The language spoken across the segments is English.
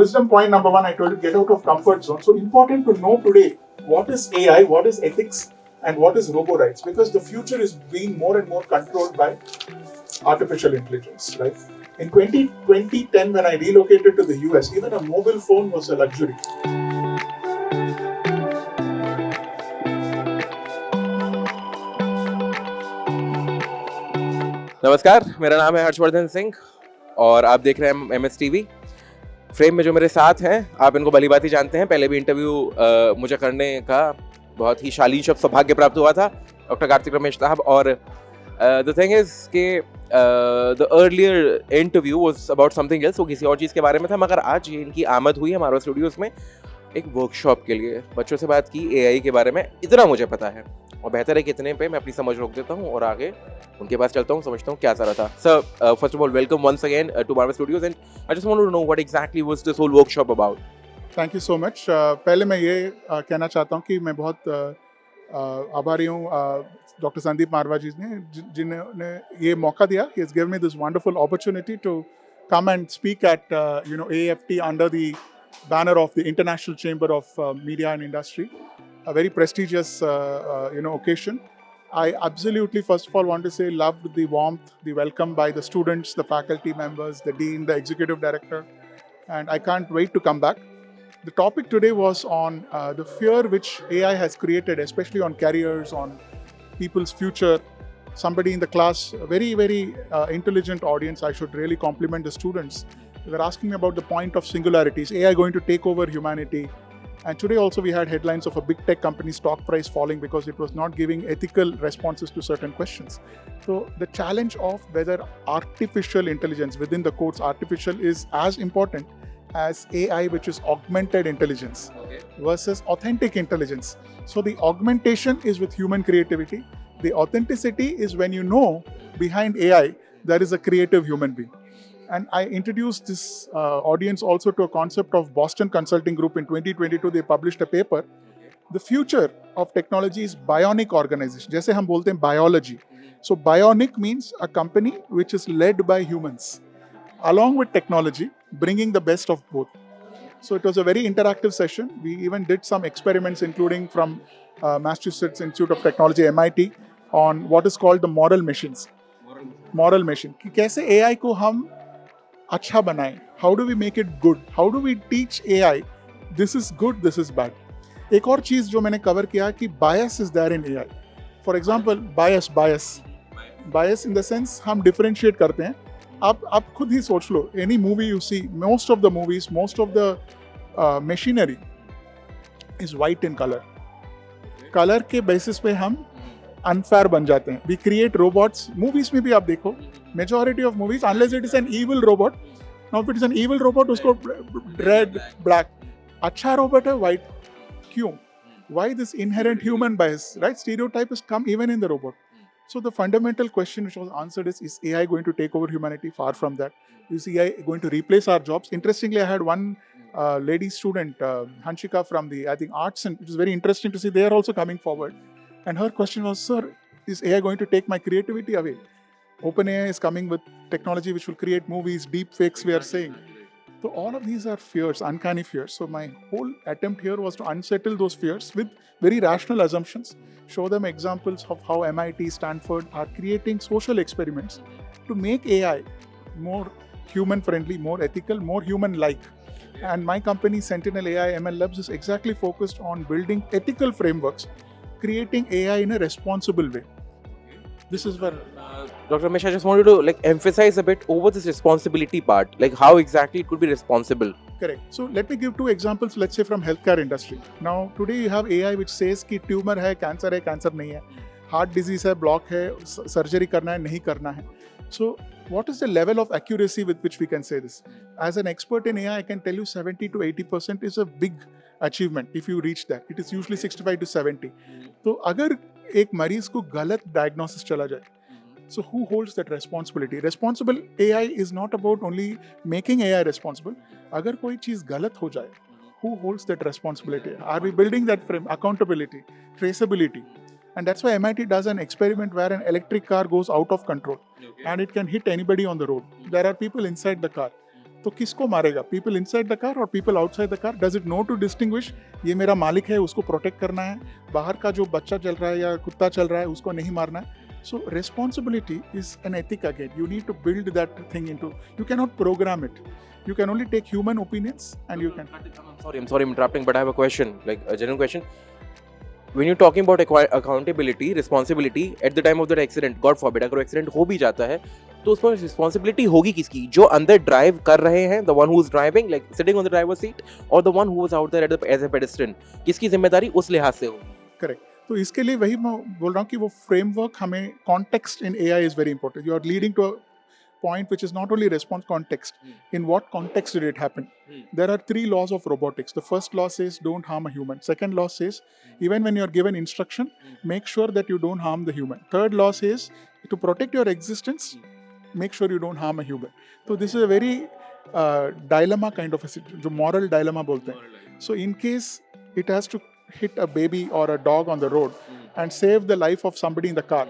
wisdom point number one, I told you, get out of comfort zone. So important to know today what is AI, what is ethics, and what is robo rights, because the future is being more and more controlled by artificial intelligence, right? In 2010, when I relocated to the US, even a mobile phone was a luxury. नमस्कार, मेरा नाम है हर्षवर्धन सिंह और आप देख रहे हैं MSTV। Frame में जो मेरे साथ हैं, आप इनको भली भांति जानते हैं। पहले भी इंटरव्यू मुझे करने का बहुत ही शालीन शब्द सौभाग्य प्राप्त हुआ था डॉक्टर कार्तिक रमेश साहब। और द थिंग इज के the earlier interview was about something else, वो किसी और चीज़ के बारे में था। मगर आज ये इनकी आमद हुई है मारवा स्टूडियोज़ में एक वर्कशॉप के लिए। बच्चों से बात की AI के बारे में, इतना मुझे पता है और बेहतर है कि इतने पे मैं अपनी समझ रोक देता हूँ और आगे उनके पास चलता हूँ, समझता हूँ क्या चल रहा था। Sir, first of all welcome once again to Marwah Studios and I just want to know what exactly was this whole workshop about. Thank you so much. पहले मैं ये कहना चाहता हूँ कि मैं बहुत आभारी हूँ डॉक्टर संदीप मारवा जी ने, जिन्होंने ये मौका दिया. He has given me this wonderful opportunity to come and speak at AFT under the banner of the International Chamber of Media and Industry, a very prestigious occasion. I absolutely, first of all, want to say loved the warmth, the welcome by the students, the faculty members, the dean, the executive director, and I can't wait to come back. The topic today was on the fear which AI has created, especially on careers, on people's future. Somebody in the class, a very, very intelligent audience, I should really compliment the students. They were asking me about the point of singularity. Is AI going to take over humanity? And today also we had headlines of a big tech company's stock price falling because it was not giving ethical responses to certain questions. So the challenge of whether artificial intelligence, within the quotes artificial, is as important as AI, which is augmented intelligence, versus authentic intelligence. So the augmentation is with human creativity. The authenticity is when you know behind AI there is a creative human being. And I introduced this audience also to a concept of Boston Consulting Group. In 2022, they published a paper. The future of technology is bionic organization. जैसे हम बोलते हैं biology. So bionic means a company which is led by humans, along with technology, bringing the best of both. So it was a very interactive session. We even did some experiments, including from Massachusetts Institute of Technology, MIT, on what is called the moral machines. Moral machine. कि कैसे AI को हम अच्छा बनाएं? How do we make it good? How do we teach AI this is good, this is bad? एक और चीज़ जो मैंने कवर किया कि bias is there in AI. For example, bias in the sense हम differentiate करते हैं. आप खुद ही सोच लो, any movie you see, most of the movies, most of the machinery is white in color. Color के basis पे हम unfair बन जाते हैं. We create robots. Movies में भी आप देखो, majority of movies, unless it is an evil robot. Now if it is an evil robot, उसको red, black. अच्छा robot है white. क्यों? Why this inherent human bias, right? Stereotype has come even in the robot. So the fundamental question which was answered is AI going to take over humanity? Far from that. Is AI going to replace our jobs? Interestingly, I had one lady student, Hanshika, from the, I think, arts, and it was very interesting to see they are also coming forward. And her question was, sir, is AI going to take my creativity away? OpenAI is coming with technology which will create movies, deep fakes, we are saying. So all of these are fears, uncanny fears. So my whole attempt here was to unsettle those fears with very rational assumptions, show them examples of how MIT, Stanford are creating social experiments to make AI more human-friendly, more ethical, more human-like. And my company, Sentinel AI ML Labs, is exactly focused on building ethical frameworks, creating AI in a responsible way. This is where... Dr. Ramesh, I just wanted to emphasize a bit over this responsibility part, how exactly it could be responsible. Correct. So let me give two examples, let's say from healthcare industry. Now, today you have AI which says कि tumor है cancer नहीं है, heart disease है, block है, surgery करना है, नहीं करना है. So what is the level of accuracy with which we can say this? As an expert in AI, I can tell you 70 to 80% is a big achievement if you reach that. It is usually 65 to 70. तो अगर एक मरीज को गलत diagnosis चला जाए, so who holds that responsibility? Responsible AI is not about only making AI responsible. अगर कोई चीज़ गलत हो जाए, who holds that responsibility? Are we building that frame? Accountability, traceability. And that's why MIT does an experiment where an electric car goes out of control and it can hit anybody on the road. There are people inside the car. तो किसको मारेगा? People inside the car or people outside the car? Does it know to distinguish? ये मेरा मालिक है, उसको protect करना है, बाहर का जो बच्चा चल रहा है या कुत्ता चल रहा है उसको नहीं मारना है. So responsibility is an ethic again. You need to build that thing into. You cannot program it. You can only take human opinions and you can. I'm sorry, I'm interrupting, but I have a question, like a genuine question. When you're talking about accountability, responsibility at the time of that accident, God forbid, अगर accident हो भी जाता है, तो उसमें responsibility होगी किसकी? जो अंदर drive कर रहे हैं, the one who is driving, like sitting on the driver's seat, or the one who was out there as a pedestrian, किसकी जिम्मेदारी उस लिहाज से होगी? Correct. तो इसके लिए वही मैं बोल रहा हूँ कि वो framework हमें context in AI is very important. You are leading to a point which is not only response context. In what context did it happen? There are 3 laws of robotics. The first law says don't harm a human. Second law says even when you are given instruction, make sure that you don't harm the human. Third law says to protect your existence, make sure you don't harm a human. So this is a very dilemma kind of a situation, जो moral dilemma बोलते हैं. So in case it has to hit a baby or a dog on the road and save the life of somebody in the car,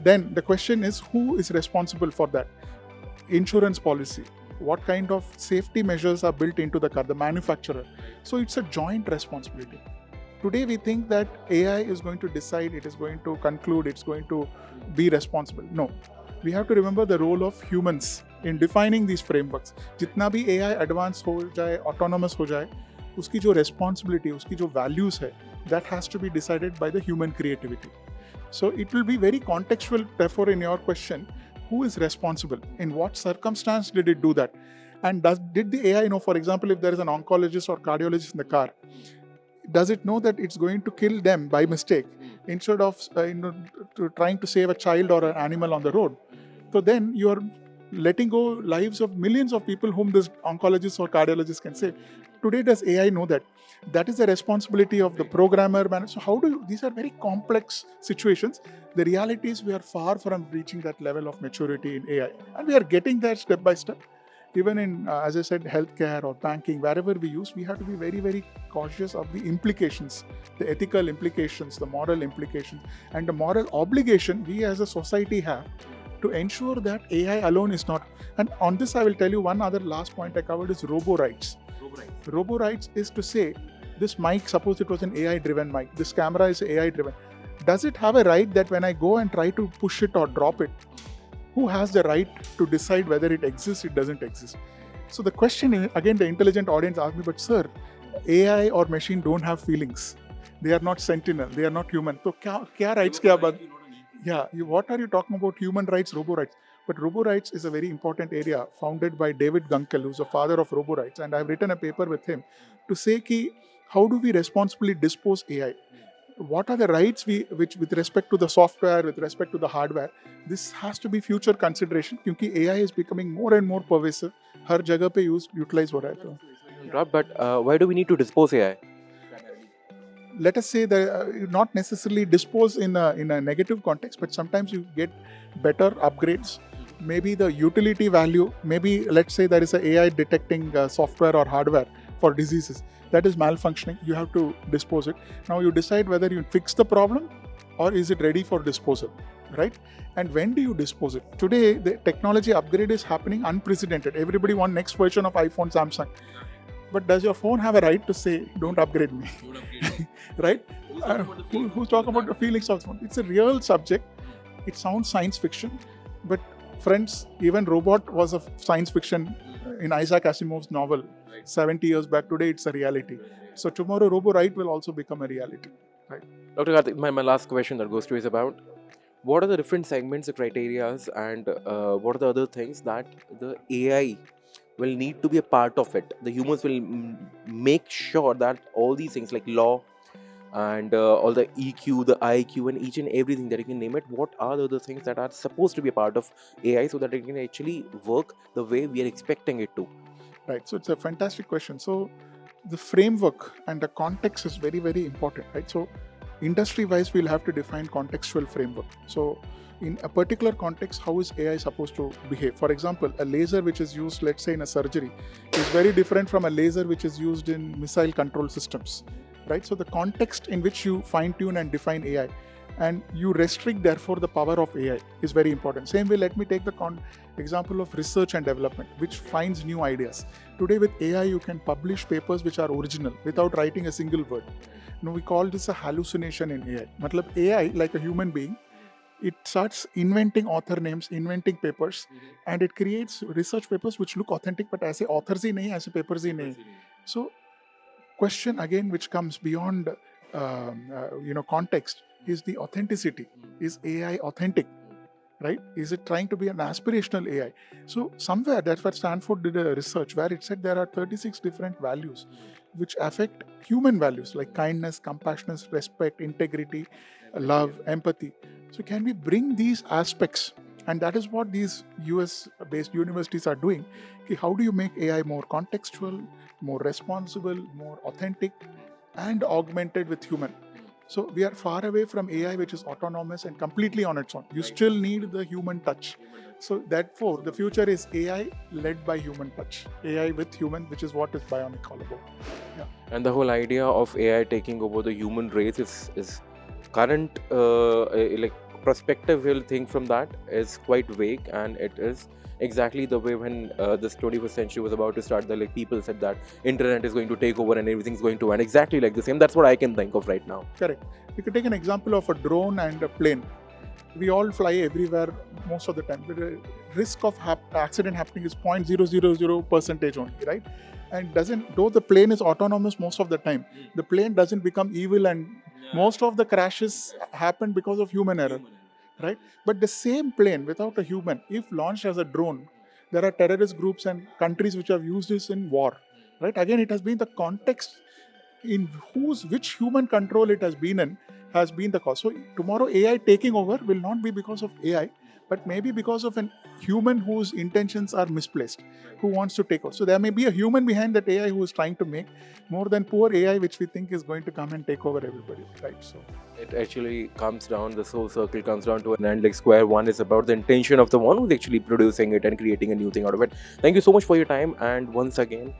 then the question is who is responsible for that? Insurance policy. What kind of safety measures are built into the car? The manufacturer. So it's a joint responsibility. Today we think that AI is going to decide, it is going to conclude, it's going to be responsible. No. We have to remember the role of humans in defining these frameworks. जितना भी AI advanced हो जाए, autonomous हो जाए, उसकी जो responsibility, उसकी जो values है, that has to be decided by the human creativity. So it will be very contextual, therefore, in your question, who is responsible? In what circumstance did it do that? And did the AI know, for example, if there is an oncologist or cardiologist in the car, does it know that it's going to kill them by mistake instead of trying to save a child or an animal on the road? So then you are letting go lives of millions of people whom this oncologist or cardiologist can save. Today, does AI know that? That is the responsibility of the programmer. So how do you, these are very complex situations. The reality is we are far from reaching that level of maturity in AI. And we are getting there step by step. Even in, as I said, healthcare or banking, wherever we use, we have to be very, very cautious of the implications, the ethical implications, the moral implications, and the moral obligation we as a society have to ensure that AI alone is not. And on this, I will tell you one other last point I covered is robo-rights. Robo-rights is to say, this mic, suppose it was an AI-driven mic, this camera is AI-driven. Does it have a right that when I go and try to push it or drop it, who has the right to decide whether it exists, it doesn't exist? So the question is, again, the intelligent audience asked me, but sir, AI or machine don't have feelings. They are not Sentinel, they are not human. So kya rights kya baat? Yeah, what are you talking about? Human rights, robo rights. But robo rights is a very important area founded by David Gunkel, who's the father of robo rights. And I've written a paper with him to say ki, how do we responsibly dispose AI? What are the rights which with respect to the software, with respect to the hardware? This has to be future consideration because AI is becoming more and more pervasive. हर जगह पे utilize हो रहा है तो. But why do we need to dispose AI? Let us say that not necessarily dispose in a negative context, but sometimes you get better upgrades. Maybe the utility value, maybe let's say there is an AI detecting software or hardware for diseases that is malfunctioning, you have to dispose it. Now you decide whether you fix the problem or is it ready for disposal, right? And when do you dispose it? Today, the technology upgrade is happening unprecedented. Everybody wants next version of iPhone, Samsung. But does your phone have a right to say, don't upgrade me? Right? Who's talking about the feelings of the phone? It's a real subject. It sounds science fiction. But friends, even robot was a science fiction in Isaac Asimov's novel 70 years back. Today, it's a reality. So tomorrow, robo-right will also become a reality. Right? Dr. Kartik, my last question that goes to is about what are the different segments, the criterias, and what are the other things that the AI will need to be a part of it? The humans will make sure that all these things like law and all the EQ, the IQ, and each and everything that you can name it, what are the other things that are supposed to be a part of AI so that it can actually work the way we are expecting it to? Right. So it's a fantastic question. So the framework and the context is very, very important, right? So industry-wise, we'll have to define contextual framework. So in a particular context, how is AI supposed to behave? For example, a laser which is used, let's say in a surgery, is very different from a laser which is used in missile control systems, right? So the context in which you fine-tune and define AI and you restrict therefore the power of AI is very important. Same way, let me take the example of research and development, which finds new ideas. Today with AI you can publish papers which are original without writing a single word. Now we call this a hallucination in AI. Matlab AI, like a human being, it starts inventing author names, inventing papers, and it creates research papers which look authentic, but as authors ही नहीं, as papers ही नहीं. So question again which comes beyond context is the authenticity. Is AI authentic? Right? Is it trying to be an aspirational AI? So somewhere, that's what Stanford did a research where it said there are 36 different values which affect human values like kindness, compassion, respect, integrity, love, empathy. So can we bring these aspects? And that is what these US-based universities are doing. Okay, how do you make AI more contextual, more responsible, more authentic, and augmented with human? So we are far away from AI, which is autonomous and completely on its own. You still need the human touch. So therefore, the future is AI led by human touch. AI with human, which is what is Bionic all about. Yeah. And the whole idea of AI taking over the human race is current, like perspective we'll think from that is quite vague, and it is exactly the way when this 21st century was about to start, the like people said that internet is going to take over and everything's going to end, exactly like the same. That's what I can think of right now. Correct. You could take an example of a drone and a plane. We all fly everywhere most of the time. The risk of accident happening is 0.000% only, right? And though the plane is autonomous most of the time, the plane doesn't become evil, and most of the crashes happen because of human error. Right? But the same plane without a human, if launched as a drone, there are terrorist groups and countries which have used this in war. Right? Again, it has been the context in which human control it has been in has been the cause. So tomorrow AI taking over will not be because of AI, but maybe because of a human whose intentions are misplaced, who wants to take over. So there may be a human behind that AI who is trying to make, more than poor AI which we think is going to come and take over everybody. Right? So it actually comes down, the whole circle comes down to an end. Like square one is about the intention of the one who's actually producing it and creating a new thing out of it. Thank you so much for your time, and once again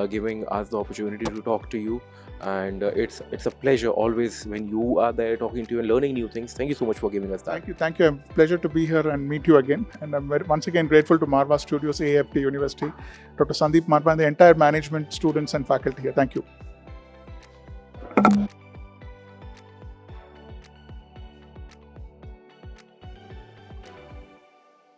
giving us the opportunity to talk to you. And it's a pleasure always when you are there talking to you and learning new things. Thank you so much for giving us that. Thank you. A pleasure to be here and meet you again. And I'm once again grateful to Marwah Studios, AFT University, Dr. Sandeep Marwah, and the entire management, students and faculty here. Thank you.